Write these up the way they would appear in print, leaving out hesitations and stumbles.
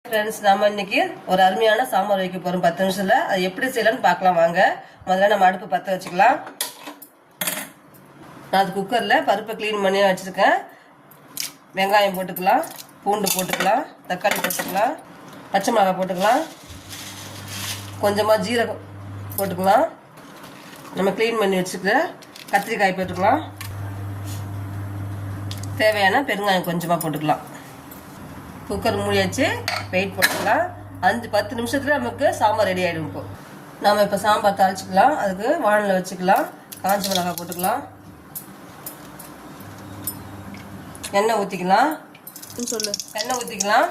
Friends, நாம இன்னைக்கு ஒரு அருமையான சாம்பார் வைக்க போறோம். 10 நிமிஷத்துல அது எப்படி செய்யலாம்னு பார்க்கலாம் வாங்க. முதல்ல நம்ம அடுப்பு பற்ற வச்சுக்கலாம். நான் அது குக்கர்ல பருப்பை க்ளீன் பண்ணி வச்சிருக்கேன். வெங்காயம் போட்டுக்கலாம், பூண்டு போட்டுக்கலாம், தக்காளி போட்டுக்கலாம், பச்சை மிளகாய் போட்டுக்கலாம், கொஞ்சமா ஜீரகம் போட்டுக்கலாம், நம்ம க்ளீன் பண்ணி வச்சுக்க கத்திரிக்காய் போட்டுக்கலாம், தேவையான பெருங்காயம் கொஞ்சமாக போட்டுக்கலாம். குக்கர் மூடி வச்சு வெயிட் போட்டுக்கலாம். 5-10 நிமிஷத்துல நமக்கு சாம்பார் ரெடி ஆகிடும். இப்போ நாம் இப்போ சாம்பார் தாளிச்சிக்கலாம். அதுக்கு வானலில் வச்சுக்கலாம். காஞ்ச மிளகாய் போட்டுக்கலாம், எண்ணெய் ஊற்றிக்கலாம். எண்ணெய் ஊற்றிக்கலாம்,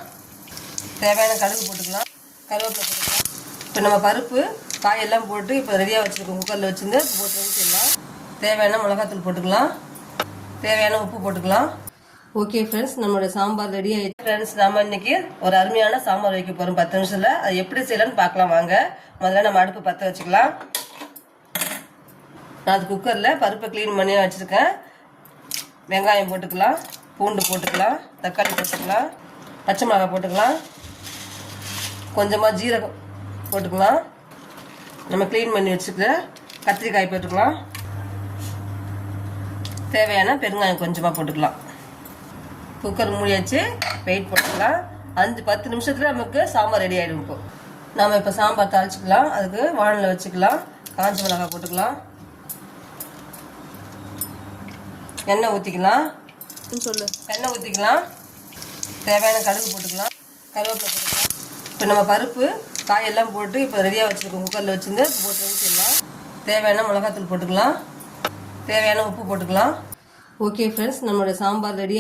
தேவையான கடுகு போட்டுக்கலாம், கருவேப்பிலை போட்டுக்கலாம். இப்போ நம்ம பருப்பு காயெல்லாம் போட்டு இப்போ ரெடியாக வச்சுருக்கோம். குக்கரில் வச்சுருந்து போட்டு ஊற்றிடலாம். தேவையான மிளகாத்தூள் போட்டுக்கலாம், தேவையான உப்பு போட்டுக்கலாம். ஓகே ஃப்ரெண்ட்ஸ், நம்மளோட சாம்பார் ரெடி ஆயிடுச்சு. ஃப்ரெண்ட்ஸ், நம்ம இன்னைக்கு ஒரு அருமையான சாம்பார் வைக்க போறோம். 10 நிமிஷத்துல அது எப்படி செய்யலாம்னு பார்க்கலாம் வாங்க. முதல்ல நம்ம அடுப்பு பற்ற வச்சுக்கலாம். நான் அது குக்கர்ல பருப்பை க்ளீன் பண்ணி வச்சிருக்கேன். வெங்காயம் போட்டுக்கலாம், பூண்டு போட்டுக்கலாம், தக்காளி போட்டுக்கலாம், பச்சை மிளகாய் போட்டுக்கலாம், கொஞ்சமா ஜீரகம் போட்டுக்கலாம், நம்ம க்ளீன் பண்ணி வச்சுக்க கத்திரிக்காய் போட்டுக்கலாம், தேவையான பெருங்காயம் கொஞ்சமா போட்டுக்கலாம். குக்கர் மூடி வச்சு வெயிட் போட்டுக்கலாம். 5-10 நிமிஷத்துல நமக்கு சாம்பார் ரெடி ஆகிடும். இப்போ நாம் இப்போ சாம்பார் தாளிச்சிக்கலாம். அதுக்கு வானலில் வச்சுக்கலாம். காஞ்ச மிளகாய் போட்டுக்கலாம், எண்ணெய் ஊற்றிக்கலாம். எண்ணெய் ஊற்றிக்கலாம், தேவையான கடுகு போட்டுக்கலாம், கருவேப்பிலை போட்டுக்கலாம். இப்போ நம்ம பருப்பு காயெல்லாம் போட்டு இப்போ ரெடியாக வச்சுருக்கோம். குக்கரில் வச்சுருந்து போட்டு ஊற்றிடலாம். தேவையான மிளகாத்தூள் போட்டுக்கலாம், தேவையான உப்பு போட்டுக்கலாம். ஓகே ஃப்ரெண்ட்ஸ், நம்மளோட சாம்பார் ரெடி.